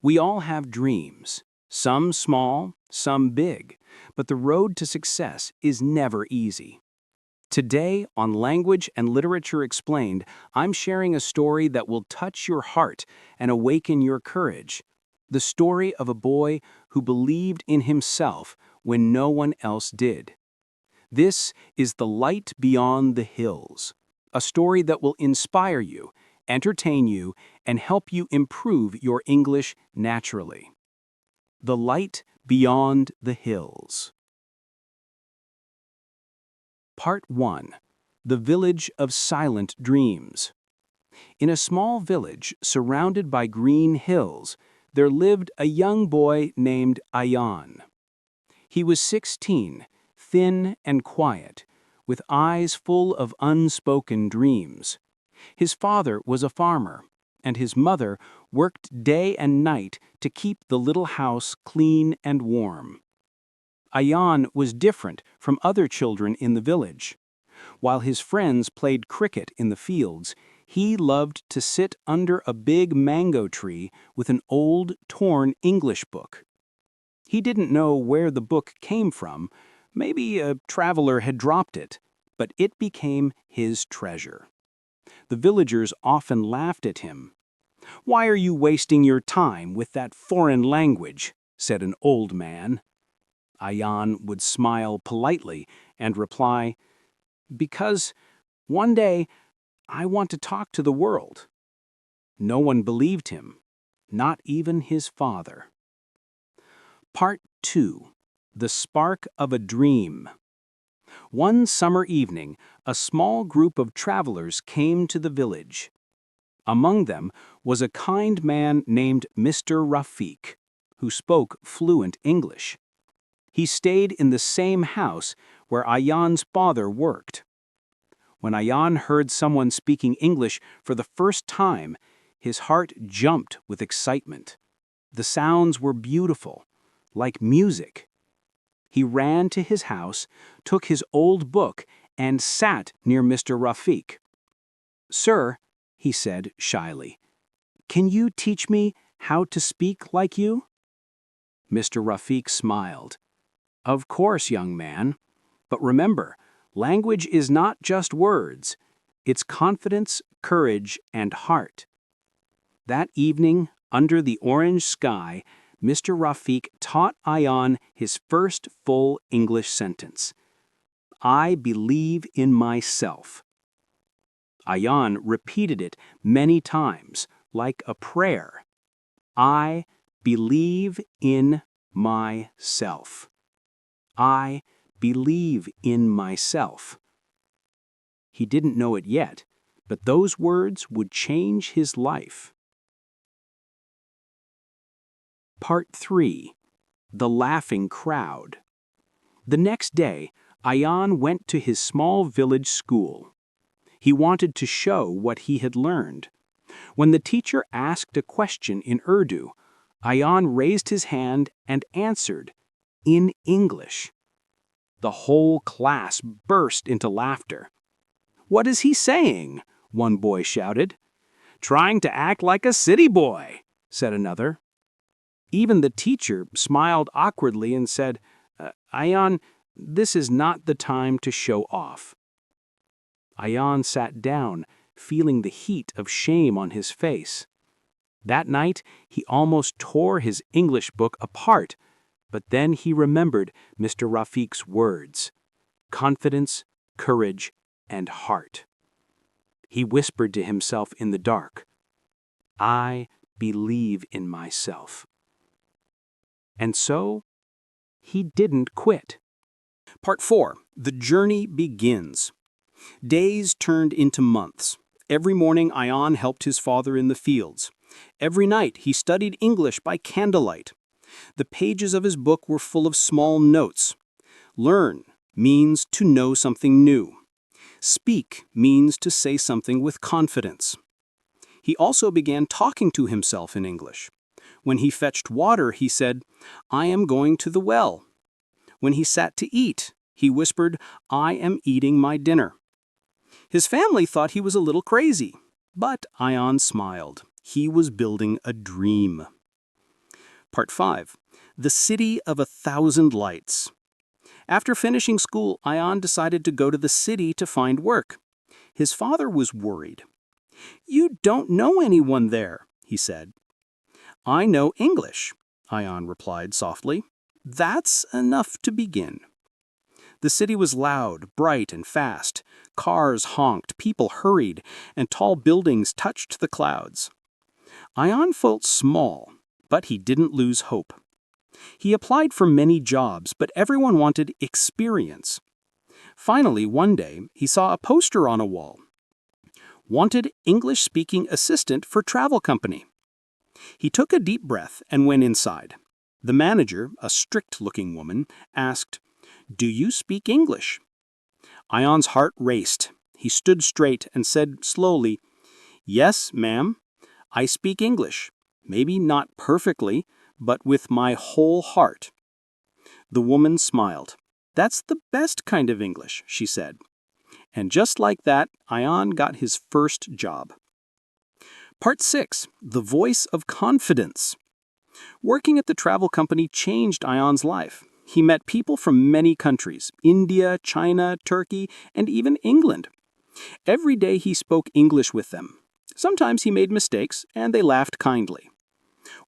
We all have dreams, some small, some big, but the road to success is never easy. Today, on Language and Literature Explained, I'm sharing a story that will touch your heart and awaken your courage. The story of a boy who believed in himself when no one else did. This is The Light Beyond the Hills, a story that will inspire you, entertain you, and help you improve your English naturally. The Light Beyond the Hills. Part 1. The Village of Silent Dreams. In a small village surrounded by green hills, there lived a young boy named Ayan. He was 16, thin and quiet, with eyes full of unspoken dreams. His father was a farmer, and his mother worked day and night to keep the little house clean and warm. Ayan was different from other children in the village. While his friends played cricket in the fields, he loved to sit under a big mango tree with an old, torn English book. He didn't know where the book came from. Maybe a traveler had dropped it, but it became his treasure. The villagers often laughed at him. "Why are you wasting your time with that foreign language?" said an old man. Ayan would smile politely and reply, "Because one day I want to talk to the world." No one believed him, not even his father. Part 2. The Spark of a Dream. One summer evening, a small group of travelers came to the village. Among them was a kind man named Mr. Rafiq, who spoke fluent English. He stayed in the same house where Ayan's father worked. When Ayan heard someone speaking English for the first time, his heart jumped with excitement. The sounds were beautiful, like music. He ran to his house, took his old book, and sat near Mr. Rafiq. "Sir," he said shyly, "can you teach me how to speak like you?" Mr. Rafiq smiled. "Of course, young man. But remember, language is not just words. It's confidence, courage, and heart." That evening, under the orange sky, Mr. Rafiq taught Ayan his first full English sentence. "I believe in myself." Ayan repeated it many times, like a prayer. "I believe in myself. I believe in myself." He didn't know it yet, but those words would change his life. Part 3. The Laughing Crowd. The next day, Ayan went to his small village school. He wanted to show what he had learned. When the teacher asked a question in Urdu, Ayan raised his hand and answered, in English. The whole class burst into laughter. "What is he saying?" one boy shouted. "Trying to act like a city boy," said another. Even the teacher smiled awkwardly and said, "Ayan, this is not the time to show off." Ayan sat down, feeling the heat of shame on his face. That night, he almost tore his English book apart, but then he remembered Mr. Rafiq's words: confidence, courage, and heart. He whispered to himself in the dark, "I believe in myself." And so, he didn't quit. Part 4. The Journey Begins. Days turned into months. Every morning, Ayan helped his father in the fields. Every night, he studied English by candlelight. The pages of his book were full of small notes. Learn means to know something new. Speak means to say something with confidence. He also began talking to himself in English. When he fetched water, he said, "I am going to the well." When he sat to eat, he whispered, "I am eating my dinner." His family thought he was a little crazy, but Ayan smiled. He was building a dream. Part 5. The City of 1,000 Lights. After finishing school, Ion decided to go to the city to find work. His father was worried. "You don't know anyone there," he said. "I know English," Ion replied softly. "That's enough to begin." The city was loud, bright, and fast. Cars honked, people hurried, and tall buildings touched the clouds. Ion felt small, but he didn't lose hope. He applied for many jobs, but everyone wanted experience. Finally, one day, he saw a poster on a wall. "Wanted English-speaking assistant for travel company." He took a deep breath and went inside. The manager, a strict-looking woman, asked, "Do you speak English?" Ion's heart raced. He stood straight and said slowly, "Yes, ma'am. I speak English. Maybe not perfectly, but with my whole heart." The woman smiled. "That's the best kind of English," she said. And just like that, Ion got his first job. Part 6. The Voice of Confidence. Working at the travel company changed Ion's life. He met people from many countries: India, China, Turkey, and even England. Every day he spoke English with them. Sometimes he made mistakes, and they laughed kindly.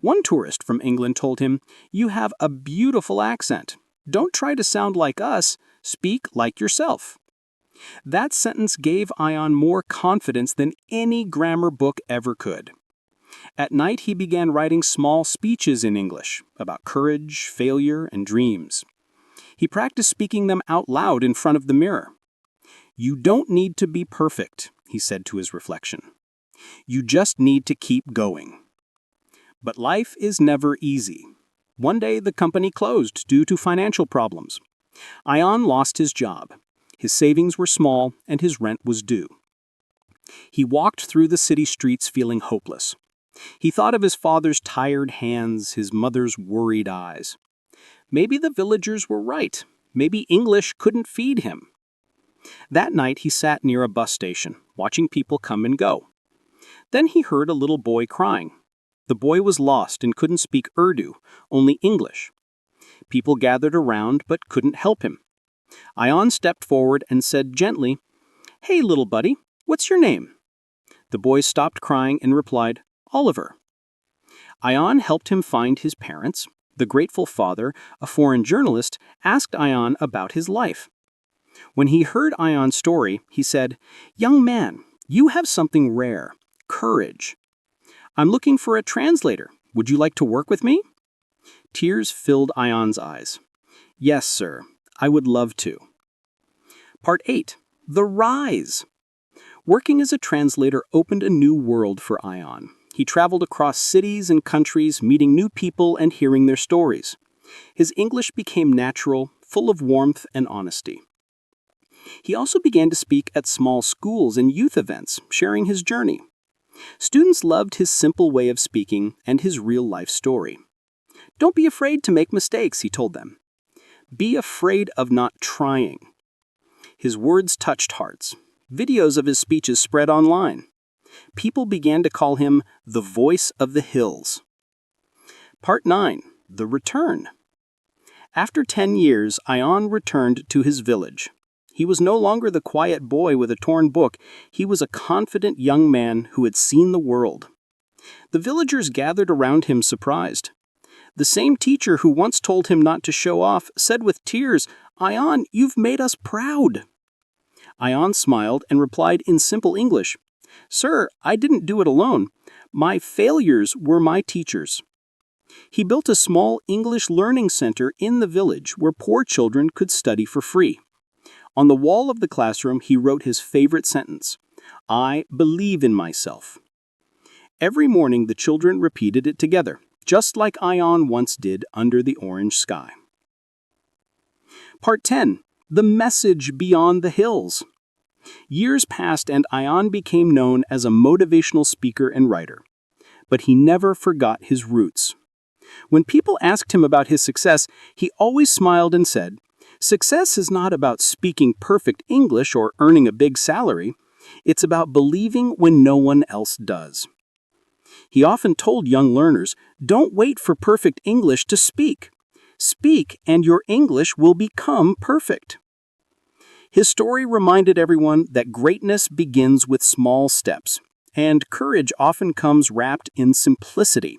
One tourist from England told him, "You have a beautiful accent. Don't try to sound like us, speak like yourself." That sentence gave Ion more confidence than any grammar book ever could. At night, he began writing small speeches in English about courage, failure, and dreams. He practiced speaking them out loud in front of the mirror. "You don't need to be perfect," he said to his reflection. "You just need to keep going." But life is never easy. One day, the company closed due to financial problems. Ion lost his job. His savings were small, and his rent was due. He walked through the city streets feeling hopeless. He thought of his father's tired hands, his mother's worried eyes. Maybe the villagers were right. Maybe English couldn't feed him. That night, he sat near a bus station, watching people come and go. Then he heard a little boy crying. The boy was lost and couldn't speak Urdu, only English. People gathered around but couldn't help him. Ion stepped forward and said gently, "Hey, little buddy, what's your name?" The boy stopped crying and replied, "Oliver." Ion helped him find his parents. The grateful father, a foreign journalist, asked Ion about his life. When he heard Ion's story, he said, "Young man, you have something rare, courage. I'm looking for a translator. Would you like to work with me?" Tears filled Ion's eyes. "Yes, sir, I would love to." Part 8. The Rise. Working as a translator opened a new world for Ion. He traveled across cities and countries, meeting new people and hearing their stories. His English became natural, full of warmth and honesty. He also began to speak at small schools and youth events, sharing his journey. Students loved his simple way of speaking and his real-life story. "Don't be afraid to make mistakes," he told them. "Be afraid of not trying." His words touched hearts. Videos of his speeches spread online. People began to call him the Voice of the Hills. Part 9. The Return. After 10 years, Ion returned to his village. He was no longer the quiet boy with a torn book. He was a confident young man who had seen the world. The villagers gathered around him surprised. The same teacher who once told him not to show off said with tears, "Ion, you've made us proud." Ion smiled and replied in simple English, "Sir, I didn't do it alone. My failures were my teachers." He built a small English learning center in the village where poor children could study for free. On the wall of the classroom, he wrote his favorite sentence, "I believe in myself." Every morning, the children repeated it together, just like Ion once did under the orange sky. Part 10. The Message Beyond the Hills. Years passed and Ion became known as a motivational speaker and writer. But he never forgot his roots. When people asked him about his success, he always smiled and said, "Success is not about speaking perfect English or earning a big salary. It's about believing when no one else does." He often told young learners, "Don't wait for perfect English to speak. Speak, and your English will become perfect." His story reminded everyone that greatness begins with small steps, and courage often comes wrapped in simplicity.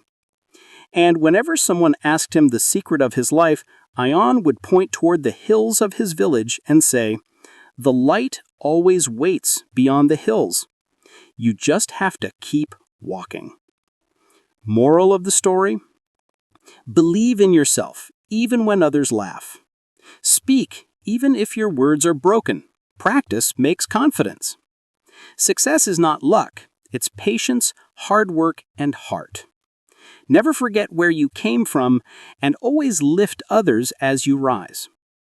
And whenever someone asked him the secret of his life, Ion would point toward the hills of his village and say, "The light always waits beyond the hills. You just have to keep walking." Moral of the story? Believe in yourself, even when others laugh. Speak, even if your words are broken. Practice makes confidence. Success is not luck, it's patience, hard work, and heart. Never forget where you came from, and always lift others as you rise.